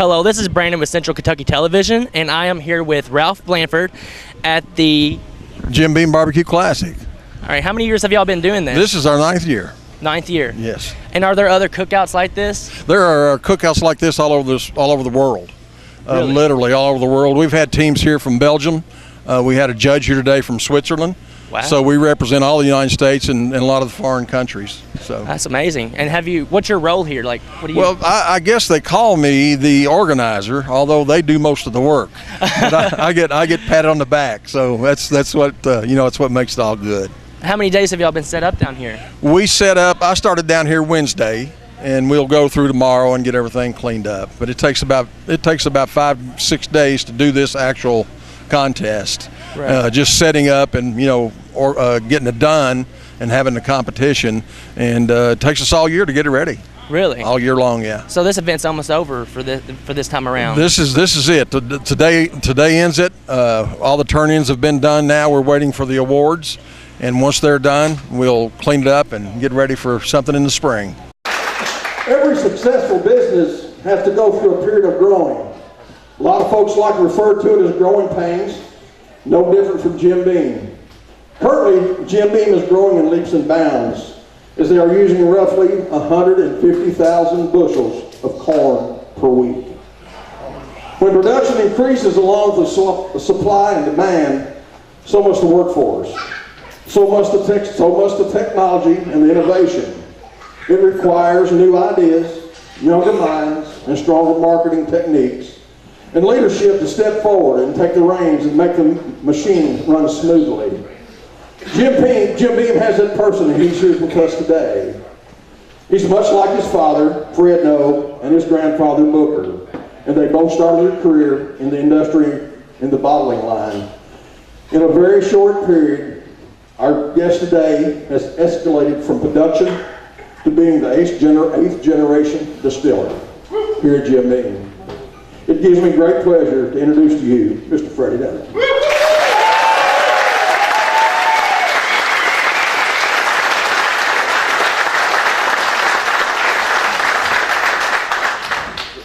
Hello, this is Brandon with Central Kentucky Television, and I am here with Ralph Blanford at the Jim Beam Barbecue Classic. All right, how many years have y'all been doing this? This is our 9th year. 9th year. Yes. And are there other cookouts like this? There are cookouts like this all over the world. Really? Literally all over the world. We've had teams here from Belgium. We had a judge here today from Switzerland. Wow. So we represent all the United States and a lot of the foreign countries. So that's amazing. And what's your role here? Like, what do you? Well, I guess they call me the organizer, although they do most of the work. But I get patted on the back. So that's what it's what makes it all good. How many days have y'all been set up down here? We set up. I started down here Wednesday, and we'll go through tomorrow and get everything cleaned up. But it takes about 5-6 days to do this actual contest. Right. Just setting up and getting it done and having the competition, and it takes us all year to get it ready. Really? All year long, yeah. So this event's almost over for this time around. This is it. Today ends it. All the turn-ins have been done. Now we're waiting for the awards, and once they're done, we'll clean it up and get ready for something in the spring. Every successful business has to go through a period of growing. A lot of folks like to refer to it as growing pains. No different from Jim Beam. Currently, Jim Beam is growing in leaps and bounds as they are using roughly 150,000 bushels of corn per week. When production increases along with the supply and demand, so must the workforce. So must the technology and the innovation. It requires new ideas, younger minds, and stronger marketing techniques, and leadership to step forward and take the reins and make the machine run smoothly. Jim Beam has that person, and he's here with us today. He's much like his father, Fred Noe, and his grandfather, Booker, and they both started their career in the industry in the bottling line. In a very short period, our guest today has escalated from production to being the eighth generation distiller here at Jim Beam. It gives me great pleasure to introduce to you Mr. Freddie Noe.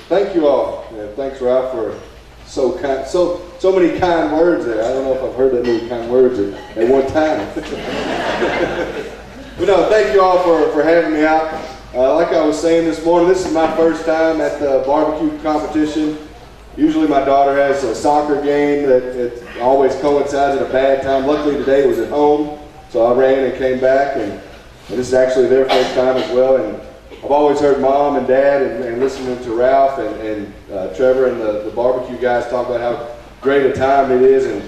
Thank you all. Thanks, Ralph, for so many kind words there. I don't know if I've heard that many kind words at one time. But no, thank you all for having me out. Like I was saying this morning, this is my first time at the barbecue competition. Usually my daughter has a soccer game that it always coincides at a bad time. Luckily today it was at home, so I ran and came back, and this is actually their first time as well. And I've always heard Mom and Dad and listening to Ralph and Trevor and the barbecue guys talk about how great a time it is, and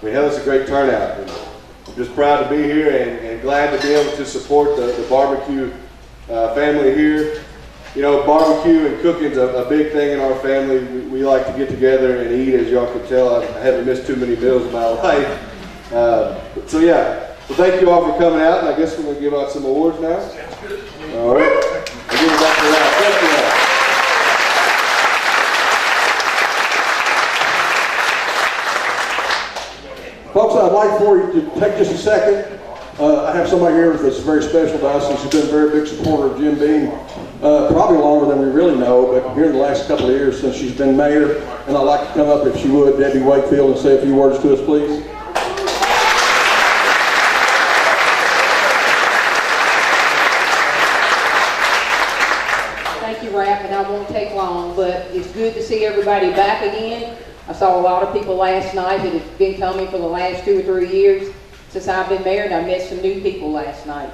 hell, it's a great turnout. And I'm just proud to be here and glad to be able to support the barbecue family here. You know, barbecue and cooking's a big thing in our family. We like to get together and eat, as y'all can tell. I haven't missed too many meals in my life. So thank you all for coming out, and I guess we're going to give out some awards now. All right. I'll give it back to Ralph. Thank you, Ralph. Folks, I'd like for you to take just a second. I have somebody here that's very special to us, and she's been a very big supporter of Jim Beam, probably longer than we really know, but here in the last couple of years since she's been mayor. And I'd like to come up, if she would, Debbie Wakefield, and say a few words to us, please. Thank you, Ralph, and I won't take long, but it's good to see everybody back again. I saw a lot of people last night that have been coming for the last 2 or 3 years since I've been married. I met some new people last night.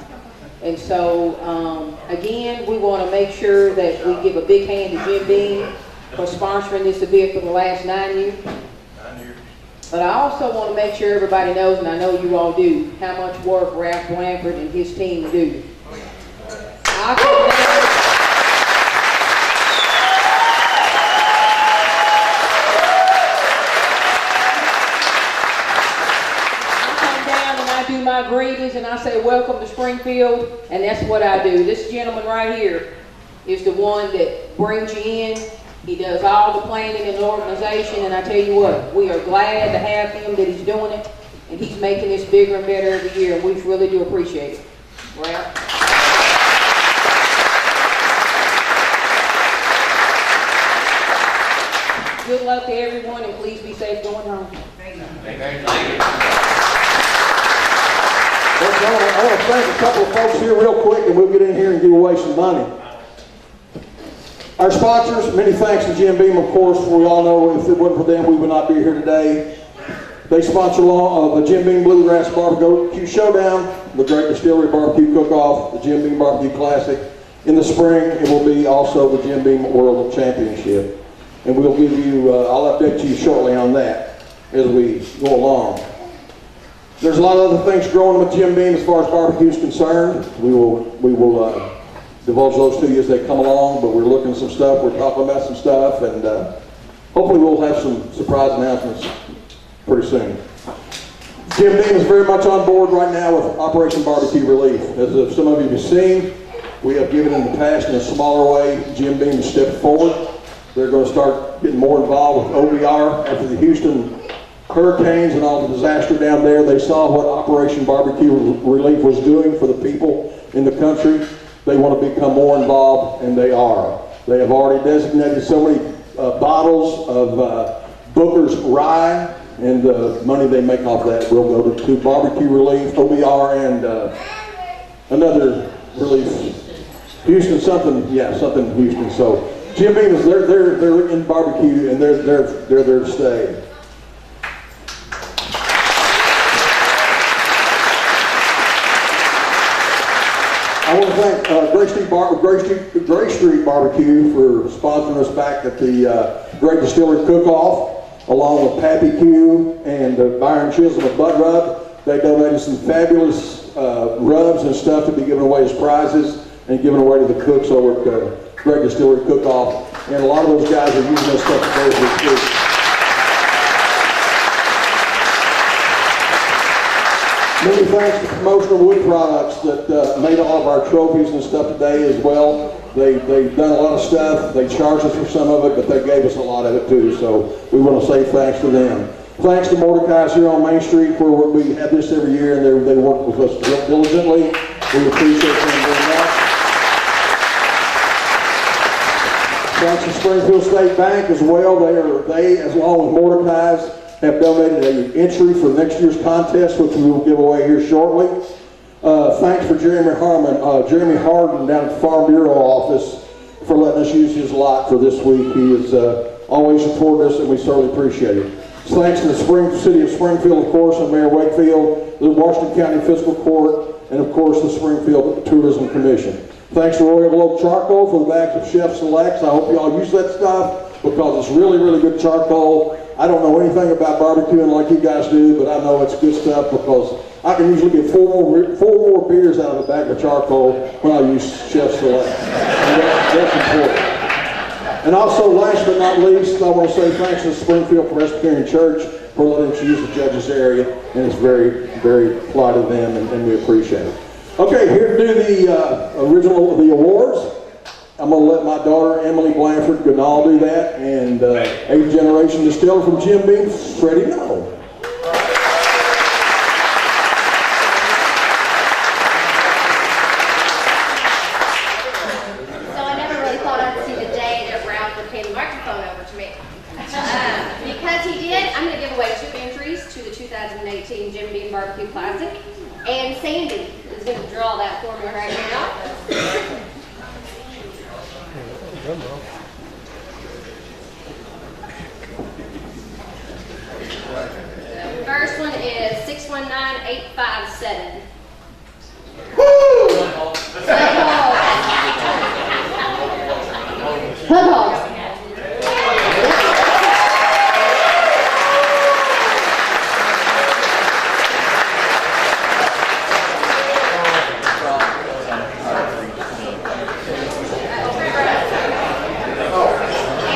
And so, again, we want to make sure that we give a big hand to Jim Beam for sponsoring this event for the last 9 years. But I also want to make sure everybody knows, and I know you all do, how much work Ralph Blanford and his team do. My greetings, and I say welcome to Springfield, and that's what I do. This gentleman right here is the one that brings you in. He does all the planning and organization, and I tell you what, we are glad to have him, that he's doing it, and he's making this bigger and better every year, and we really do appreciate it. Ralph? Good luck to everyone, and please be safe going home. I want to thank a couple of folks here real quick, and we'll get in here and give away some money. Our sponsors, many thanks to Jim Beam, of course. We all know if it wasn't for them, we would not be here today. They sponsor the Jim Beam Bluegrass Barbecue Showdown, the Great Distillery Barbecue Cook-Off, the Jim Beam Barbecue Classic. In the spring, it will be also the Jim Beam World Championship. And we'll give you, I'll update you shortly on that as we go along. There's a lot of other things growing with Jim Beam as far as barbecue is concerned. We will divulge those to you as they come along, but we're looking at some stuff, we're talking about some stuff, and hopefully we'll have some surprise announcements pretty soon. Jim Beam is very much on board right now with Operation Barbecue Relief. As some of you have seen, we have given in the past in a smaller way. Jim Beam has stepped forward. They're going to start getting more involved with OBR after the Houston hurricanes and all the disaster down there. They saw what Operation Barbecue Relief was doing for the people in the country. They want to become more involved, and they are. They have already designated so many bottles of Booker's Rye, and the money they make off that will go to Barbecue Relief, OBR, and another relief. Houston, something in Houston. So Jim Beam is they're in barbecue, and they're there to stay. I want to thank Gray Street Barbecue for sponsoring us back at the Great Distillery Cook-Off, along with Pappy Q and Byron Chisholm of Bud Rub. They donated some fabulous rubs and stuff to be given away as prizes and given away to the cooks over at the Great Distillery Cook-Off. And a lot of those guys are using this stuff today for the kids. Many thanks to Promotional Wood Products that made all of our trophies and stuff today as well. They've done a lot of stuff. They charged us for some of it, but they gave us a lot of it too. So we want to say thanks to them. Thanks to Mordecai's here on Main Street, where we have this every year, and they work with us diligently. We appreciate them very much. Thanks to Springfield State Bank as well. They, as along with Mordecai's, have donated an entry for next year's contest, which we will give away here shortly. Thanks for Jeremy Harden down at the Farm Bureau office for letting us use his lot for this week. He has always supported us, and we certainly appreciate it. Thanks to the City of Springfield, of course, and Mayor Wakefield, the Washington County Fiscal Court, and of course the Springfield Tourism Commission. Thanks to Royal Oak Charcoal for the bags of Chef Selects. I hope you all use that stuff because it's really, really good charcoal. I don't know anything about barbecuing like you guys do, but I know it's good stuff because I can usually get four more beers out of a bag of charcoal when I use Chef Select. That's important. And also, last but not least, I want to say thanks to the Springfield Presbyterian Church for letting us use the judges area, and it's very, very polite of them, and we appreciate it. Okay, here to do the awards. I'm going to let my daughter, Emily Blanford Goodall, do that, and 8th generation distiller from Jim Beam, Freddie No. So I never really thought I'd see the day that Ralph would hand the microphone over to me. Because he did, I'm going to give away 2 entries to the 2018 Jim Beam Barbecue Classic, and Sandy is going to draw that for me right now. First one is 619857. Hug hogs.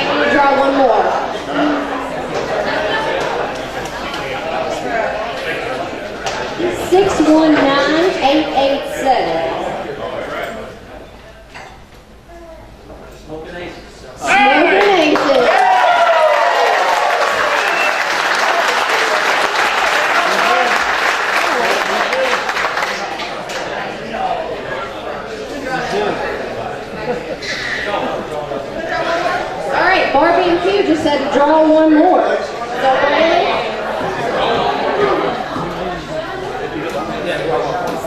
And we draw one more. 619887. just had to draw one more. So, Brandon?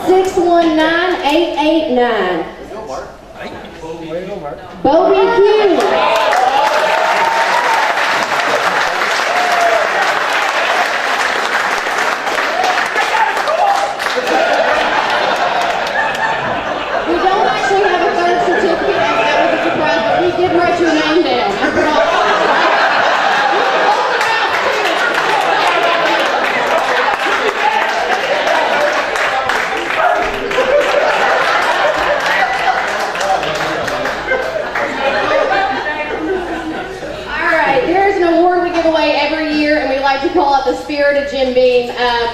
619889. Bobby Q. We don't actually have a third certificate, that was a surprise, but we did write your name down. I forgot. To call it the Spirit of Jim Beam.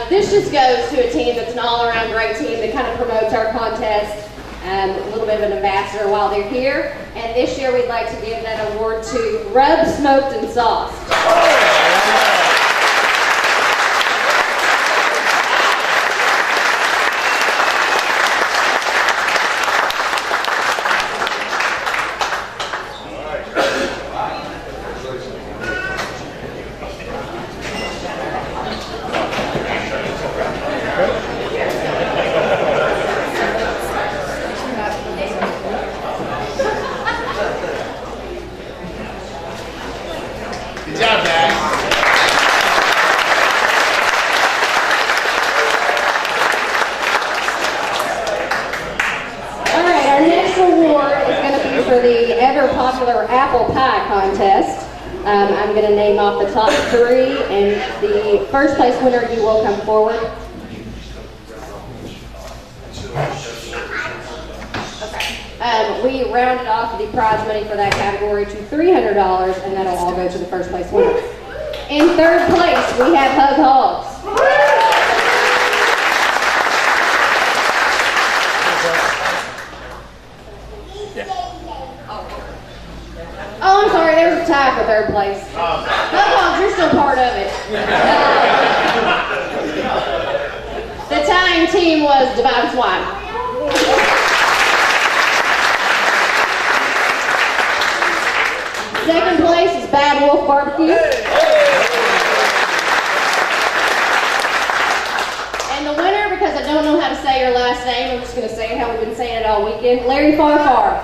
This just goes to a team that's an all-around great team that kind of promotes our contest, a little bit of an ambassador while they're here. And this year we'd like to give that award to Rub Smoked and Sauced. Apple pie contest. I'm going to name off the top three, and the first place winner, you will come forward. We rounded off the prize money for that category to $300, and that'll all go to the first place winner. In third place, we have Hug Hogs. Oh, I'm sorry, there's a tie for third place. Hug Hogs, you're still part of it. The tying team was Divine Swine. Second place is Bad Wolf Barbecue. And the winner, because I don't know how to say your last name, I'm just going to say it how we've been saying it all weekend, Larry Farfar.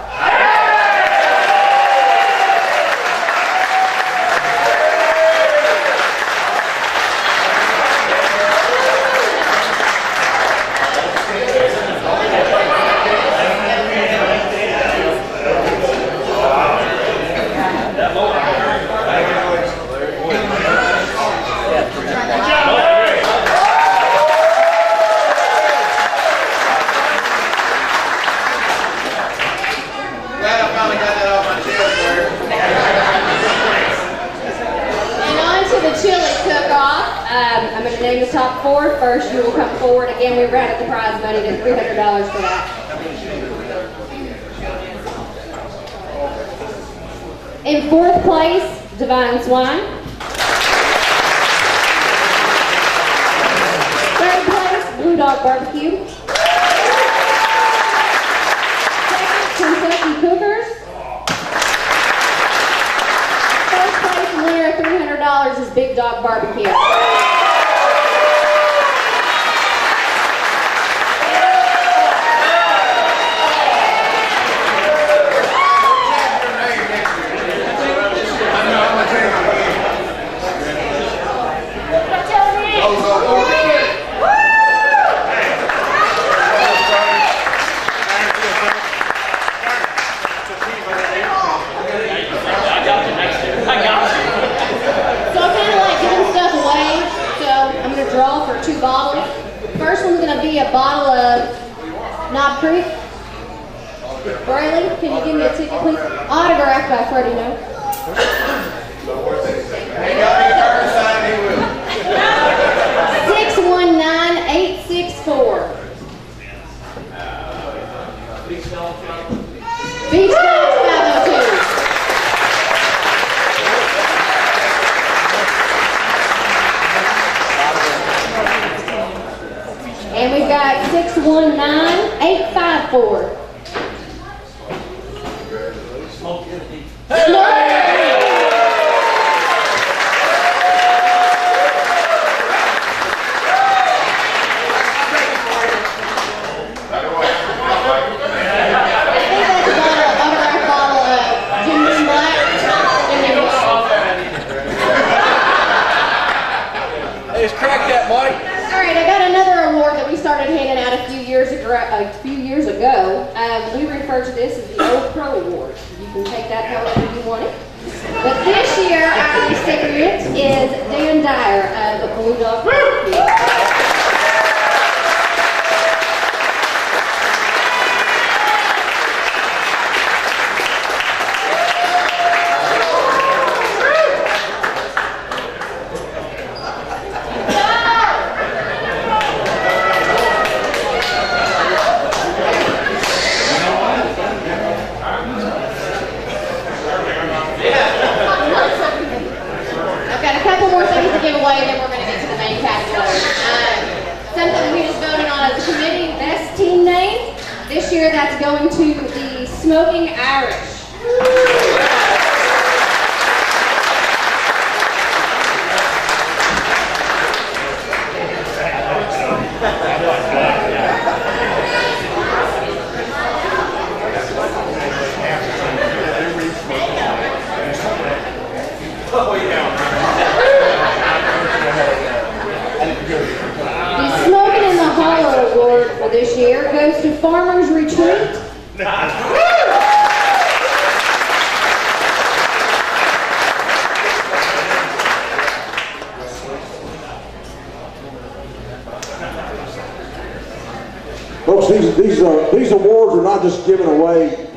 I'm going to name the top four. First, you will come forward. Again, we rounded the prize money to $300 for that. In fourth place, Divine Swine. Third place, Blue Dog Barbecue. Second, Kentucky Cookers. First place winner of $300 is Big Dog Barbecue. Draw for 2 bottles. First one's going to be a bottle of Knob Creek. Braylon, can you give me a ticket, please? Autographed by Freddie No. 619864. Beach Dogs 502. And we've got 619854. refer to this as the Old Pro Award. You can take that however you want it. But this year, our recipient is Dan Dyer of the Blue Dog Barbecue. This year, that's going to the Smoking Irish. The Smoking in the Hollow Award for this year goes to Farmers Retreat. Folks, these awards are not just given away.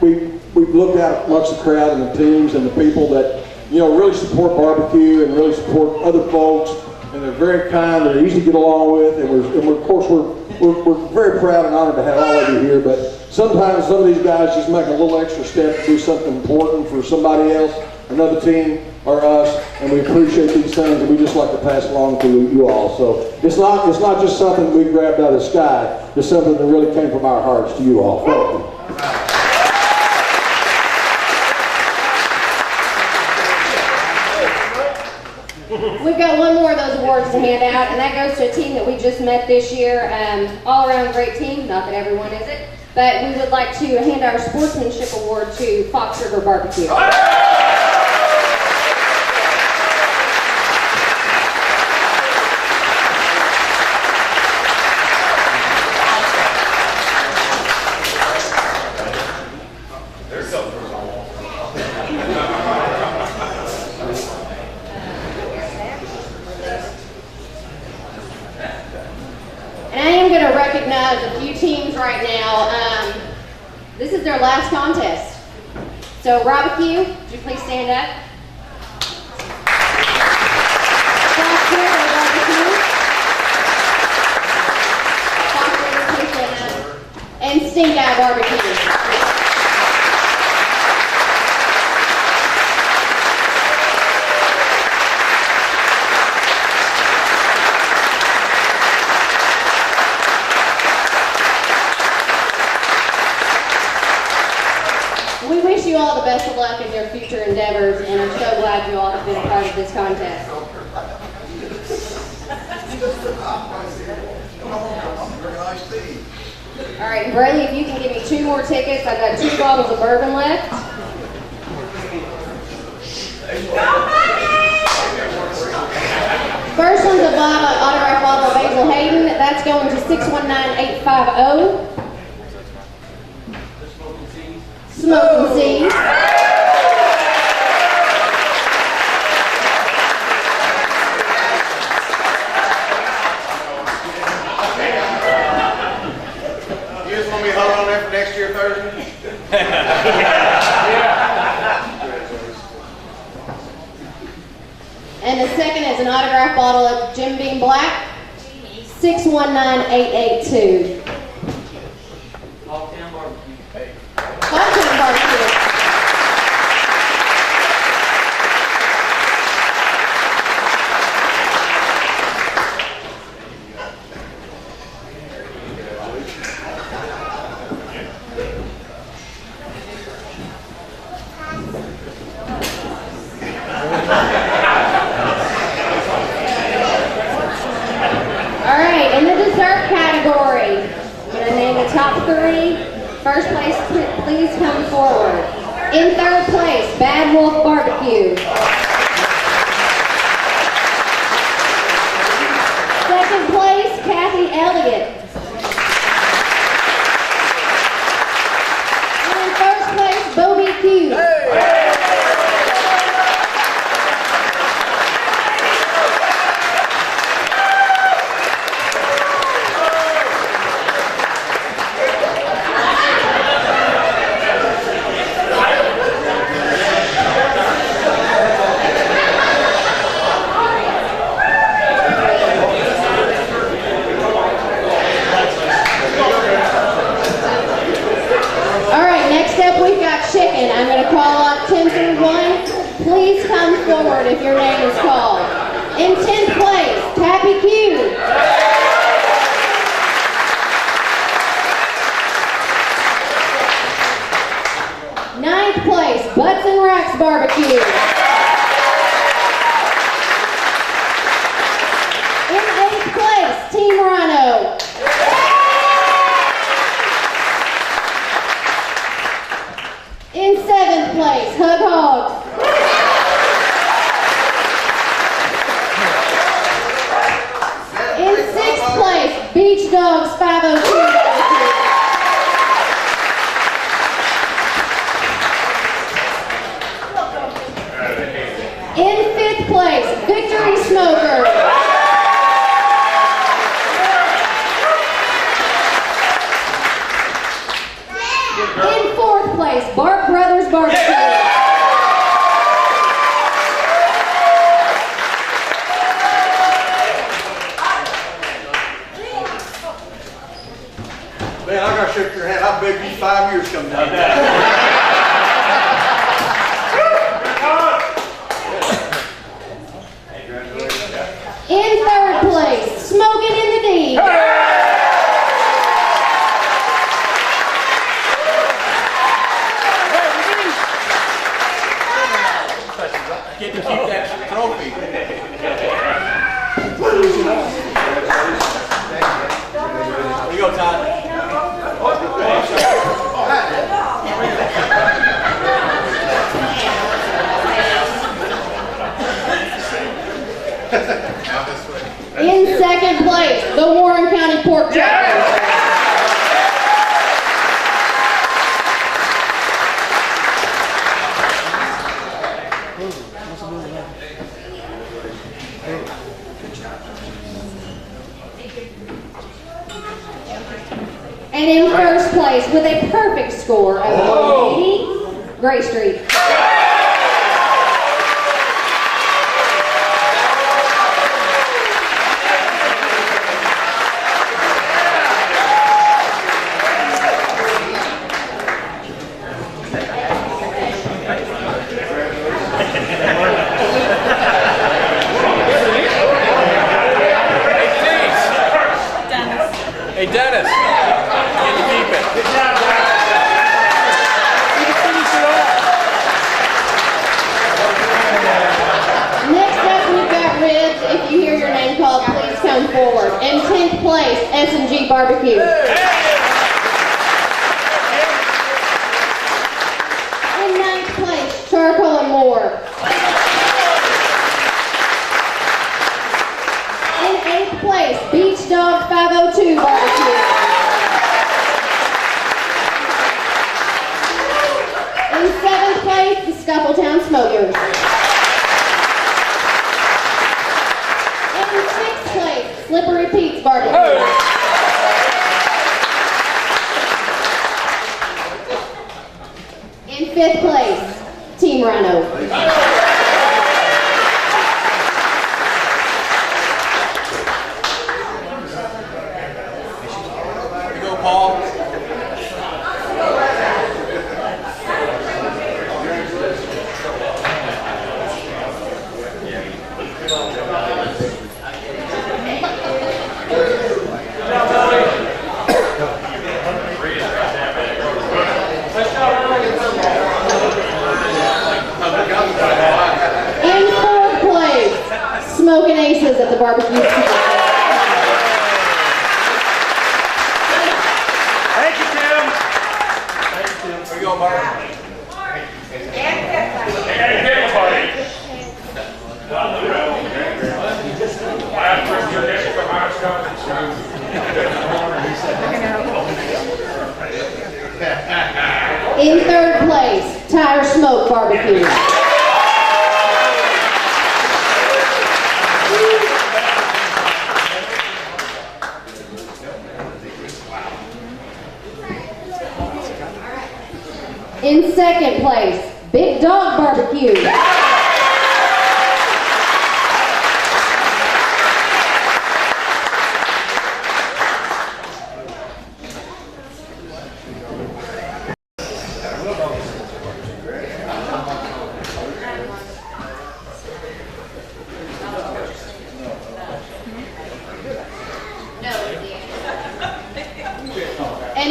We've looked out amongst the crowd and the teams and the people that really support barbecue and really support other folks, and they're very kind. They're easy to get along with, and we're of course we're very proud and honored to have all of you here. But sometimes some of these guys just make a little extra step to do something important for somebody else, another team, or us, and we appreciate these things, and we just like to pass along to you all. So it's not just something we grabbed out of the sky. It's something that really came from our hearts to you all. Thank you. We've got one more of those awards to hand out, and that goes to a team that we just met this year. All-around great team, not that everyone is it, but we would like to hand our Sportsmanship Award to Fox River Barbecue. Recognize a few teams right now. This is their last contest. So, Barbecue, would you please stand up? Fox River Barbecue. Fox River, please stand up. And Stink Eye Barbecue. We wish you all the best of luck in your future endeavors, and I'm so glad you all have been a part of this contest. All right, Brayley, if you can give me 2 more tickets. I've got 2 bottles of bourbon left. First one's a autograph bottle of Basil Hayden. That's going to 619850. Smoking Seeds. You just want me to hold on there for next year Thursday? And the second is an autograph bottle of Jim Beam Black, 619882. Hogtown Barbecue. Hogtown Barbecue. All right, in the dessert category, I'm going to name the top 3. First place, please come forward. In third place, Bad Wolf Barbecue. Second place, Kathy Elliott. please come forward if your name is called. In 10th place, Tappy Q. Ninth place, Butts and Racks Barbecue. In 8th place, Team Rhino. In 7th place, Hug Hog. In 6th place, Beach Dogs 502. In 5th place, Victory Smoker. In 4th place, Bark Brothers Barbecue. Man, I gotta shake your hand. I beg you 5 years coming down. In 3rd place, Smoking in the D. Get to keep that trophy. Here you go, Todd. In 2nd place, the Warren County Pork Chop. And in 1st place, with a perfect score of 80, Gray Street. Hey, Dennis, get to keep it. Good job, Next up, we've got ribs. If you hear your name called, please come forward. In 10th place, S&G Barbecue. In 9th place, Charcoal and More. In 8th place, Beach Dog 502 Barbecue. In 7th place, the Scuffletown Smokers. In 6th place, Slippery Pete's Barbecue. In 5th place, Team Rhino. Paul. In 4th place, Smoking Aces at the barbecue. Thank you, Tim. Thank you, Tim. Here you go, Mark. In 3rd place, Tire Smoke Barbecue. In 2nd place, Big Dog Barbecue.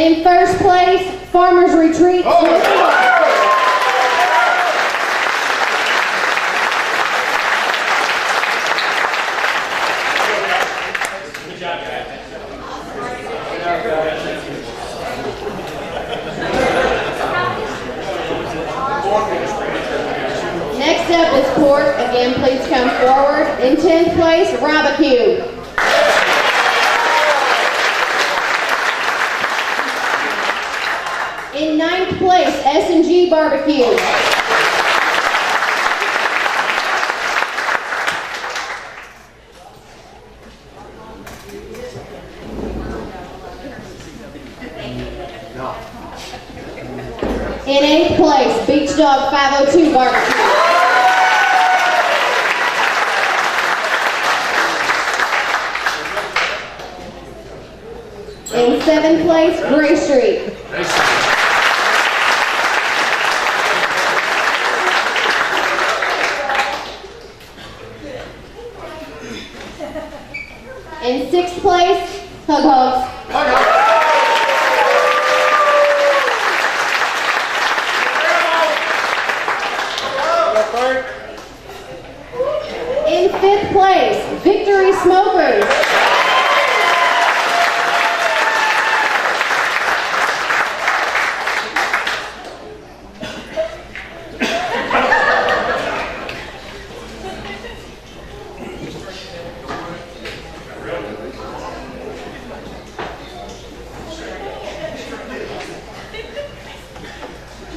in first place, Farmers Retreat. Next up is Court. Again, please come forward. In 10th place, Barbecue. In 9th place, S&G Barbecue. In 8th place, Beach Dog 502 Barbecue. In 7th place, Gray Street. In 6th place, Hug Hogs. In 5th place, Victory Smokers.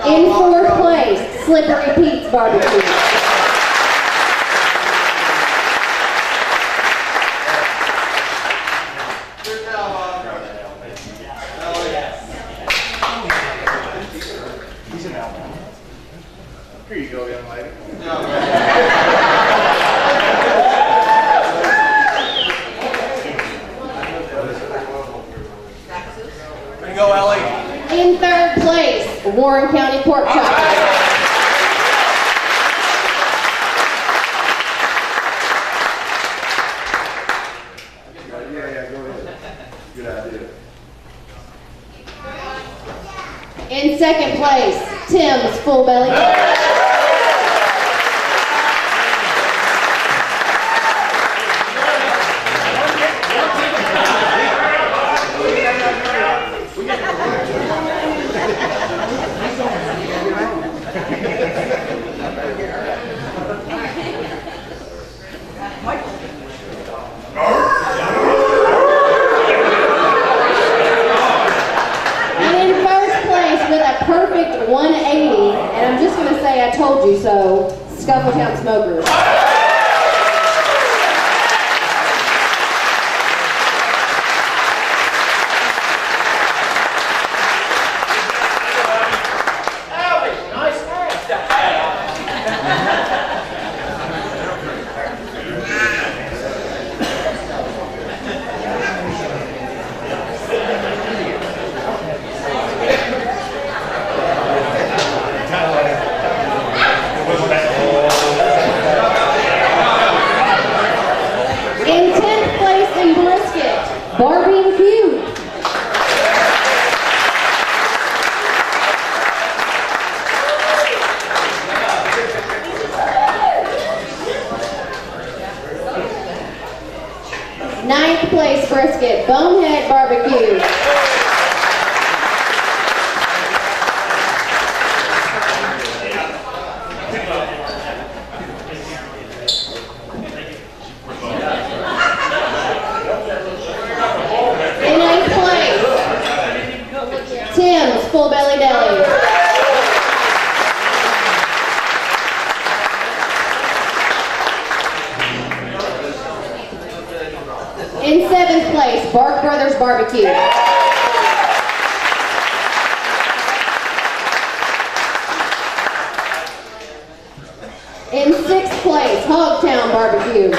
In 4th place, Slippery Pete's Barbecue. Here you go, young lady. There you go, Ellie. In 3rd place, Warren County Pork Chop. Yeah, go ahead. Good idea. In 2nd place, Tim's Full Belly. And in first place with a perfect 180, and I'm just going to say I told you so, Scuffletown Smokers. In 10th place in brisket, Barbie and Q. Ninth place brisket, Bonehead Barbecue. In 8th place, Tim's Full Belly Deli. In 7th place, Bark Brothers Barbecue. In 6th place, Hogtown Barbecue.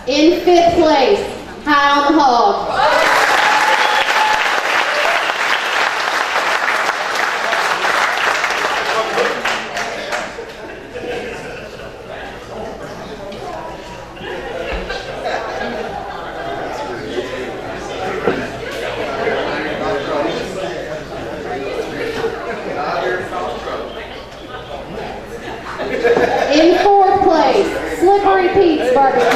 In 5th place, High on the Hog. In 4th place, Slippery Pete's Barbecue.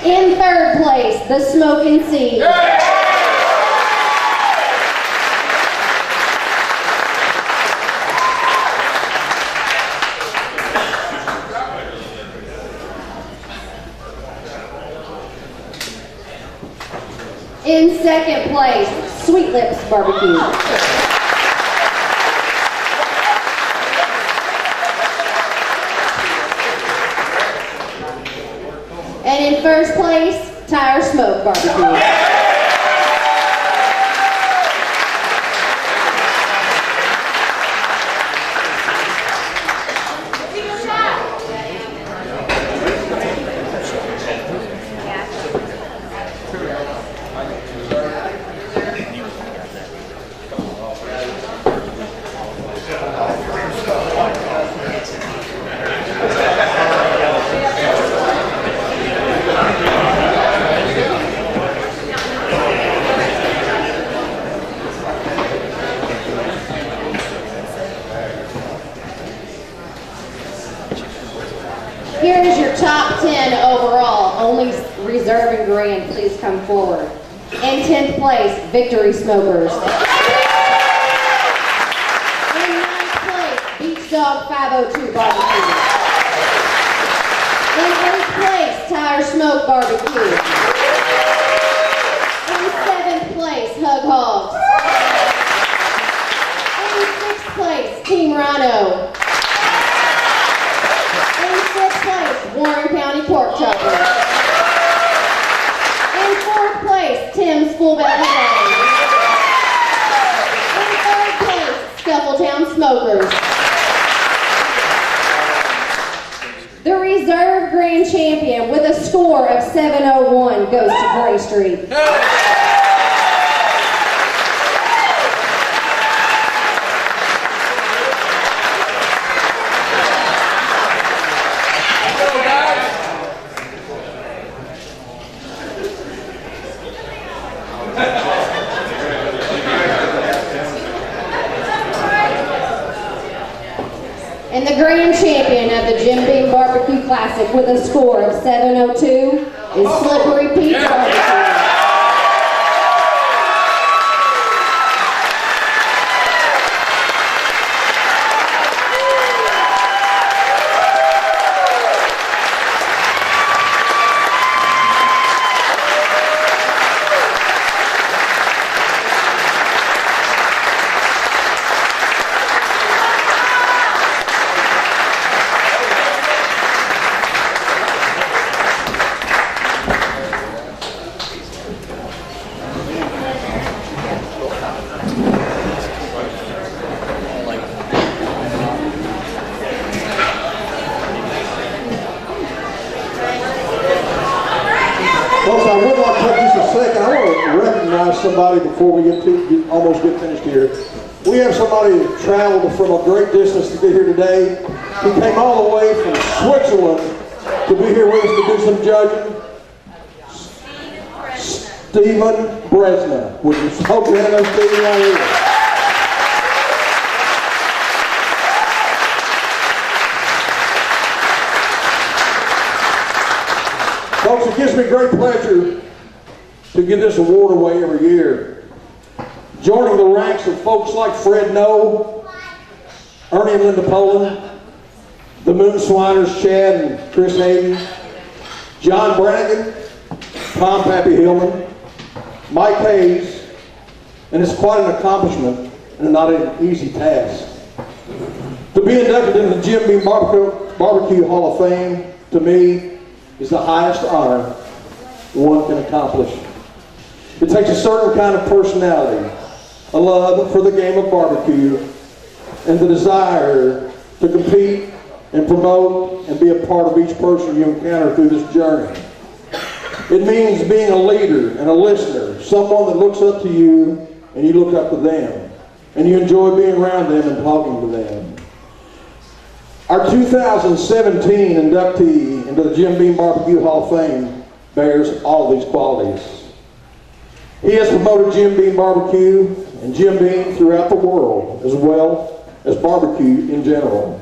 In 3rd place, the Smokin' Sea. In 2nd place, Sweet Lips Barbecue. And in 1st place, Tire Smoke Barbecue. Here is your top 10 overall. Only reserve and grand, please come forward. In 10th place, Victory Smokers. In 9th place, Beach Dog 502 Barbecue. In 8th place, Tire Smoke Barbecue. In 7th place, Hug Hogs. In 6th place, Team Rhino. In 5th place, Warren County Pork Chopper. In 4th place, Tim's Full Belly Bang. In 3rd place, Scuffletown Smokers. The reserve grand champion with a score of 701 goes to Gray Street. And the grand champion of the Jim Beam Barbecue Classic with a score of 702 is Slippery Pete's Barbecue. Folks, I would like to take just a second. I want to recognize somebody before we almost get finished here. We have somebody that traveled from a great distance to be here today. He came all the way from Switzerland to be here with us to do some judging. Stephen Bresna. Would you hope you have no Stephen right here? Folks, it gives me great pleasure to give this award away every year. Joining the ranks of folks like Fred Noe, Ernie and Linda Poland, the Moonswiners, Chad and Chris Hayden, John Brannigan, Tom Pappy Hillman, Mike Hayes, and it's quite an accomplishment and not an easy task. To be inducted into the Jim Beam Barbecue Hall of Fame, to me, is the highest honor one can accomplish. It takes a certain kind of personality, a love for the game of barbecue, and the desire to compete and promote and be a part of each person you encounter through this journey. It means being a leader and a listener, someone that looks up to you and you look up to them, and you enjoy being around them and talking to them. Our 2017 inductee into the Jim Beam Barbecue Hall of Fame bears all these qualities. He has promoted Jim Beam Barbecue and Jim Beam throughout the world, as well as barbecue in general.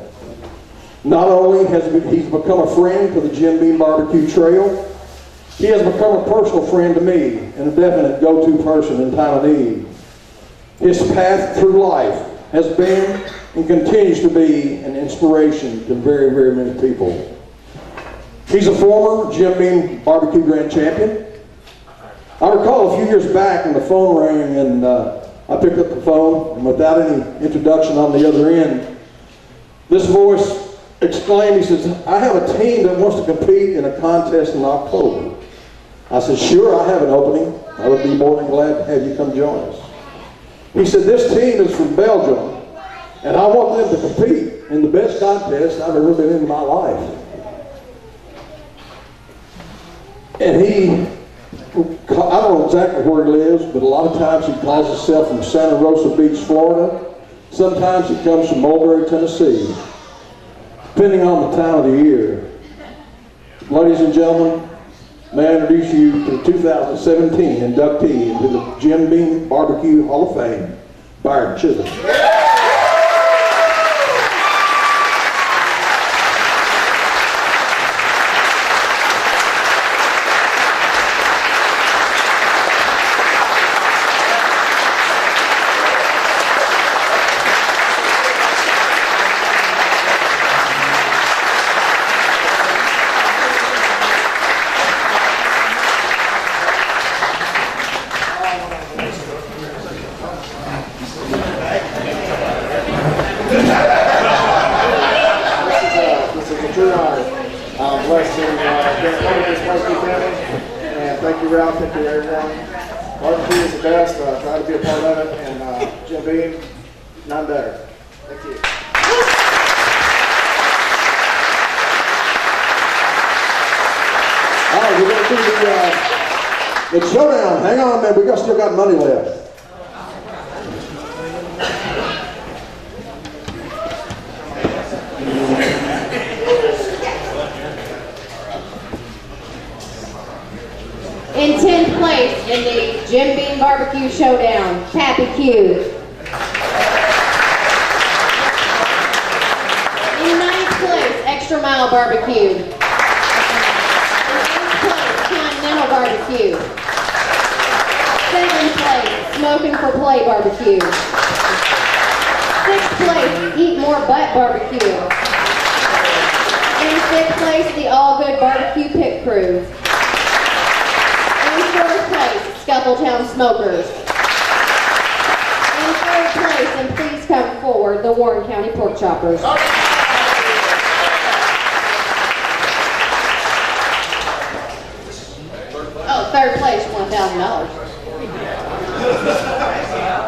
Not only has he become a friend to the Jim Beam Barbecue Trail, he has become a personal friend to me and a definite go-to person in time of need. His path through life has been and continues to be an inspiration to very, very many people. He's a former Jim Beam Barbecue Grand Champion. I recall a few years back when the phone rang and I picked up the phone, and without any introduction on the other end, this voice exclaimed, he says, "I have a team that wants to compete in a contest in October." I said, "Sure, I have an opening. I would be more than glad to have you come join us." He said, "This team is from Belgium, and I want them to compete in the best contest I've ever been in my life." And I don't know exactly where he lives, but a lot of times he calls himself from Santa Rosa Beach, Florida. Sometimes he comes from Mulberry, Tennessee, depending on the time of the year. Ladies and gentlemen, may I introduce you to the 2017 inductee into the Jim Beam Barbecue Hall of Fame, Byron Chisholm. This is a true honor. I'm blessed to be part of this barbecue family. And thank you, Ralph. Thank you, everyone. Barbecue is the best. Try to be a part of it. And Jim Beam, none better. Thank you. All right, we're going to do the showdown. Hang on, man. We still got money left. In 10th place in the Jim Beam Barbecue Showdown, Pappy Q. In 9th place, Extra Mile Barbecue. In 8th place, Continental Barbecue. 7th place, Smoking for Play Barbecue. 6th place, Eat More Butt Barbecue. In 5th place, the All Good Barbecue Pit Crew. In 4th place, Scuffletown Smokers. In 3rd place, and please come forward, the Warren County Pork Choppers. Oh, 3rd place, $1,000.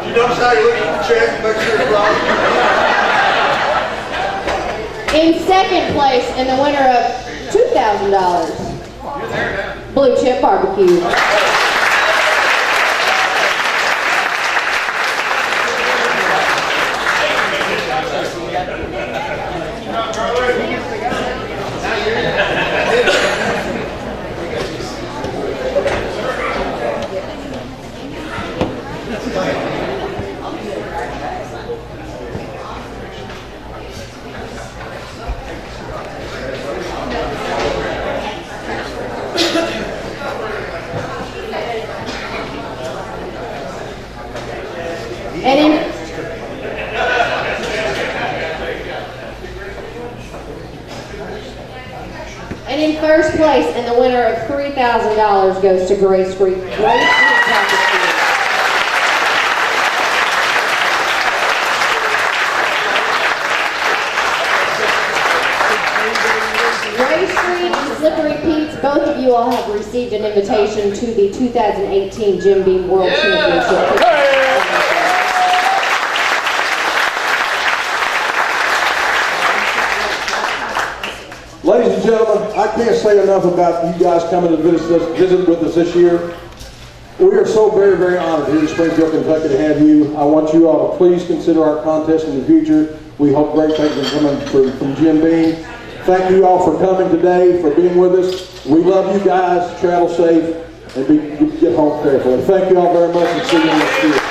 You notice how you look at the check and make sure it's right? In 2nd place, and the winner of $2,000, Blue Chip Barbecue. And in first place, and the winner of $3,000 goes to Grace Street. Grace Street and Slippery Pete's, both of you all have received an invitation to the 2018 Jim Beam World Championship. Ladies and gentlemen, I can't say enough about you guys coming to visit with us this year. We are so very, very honored here in Springfield, Kentucky to have you. I want you all to please consider our contest in the future We hope great things are coming from Jim Beam. Thank you all for coming today, for being with us. We love you guys. Travel safe and get home carefully. Thank you all very much and see you next year.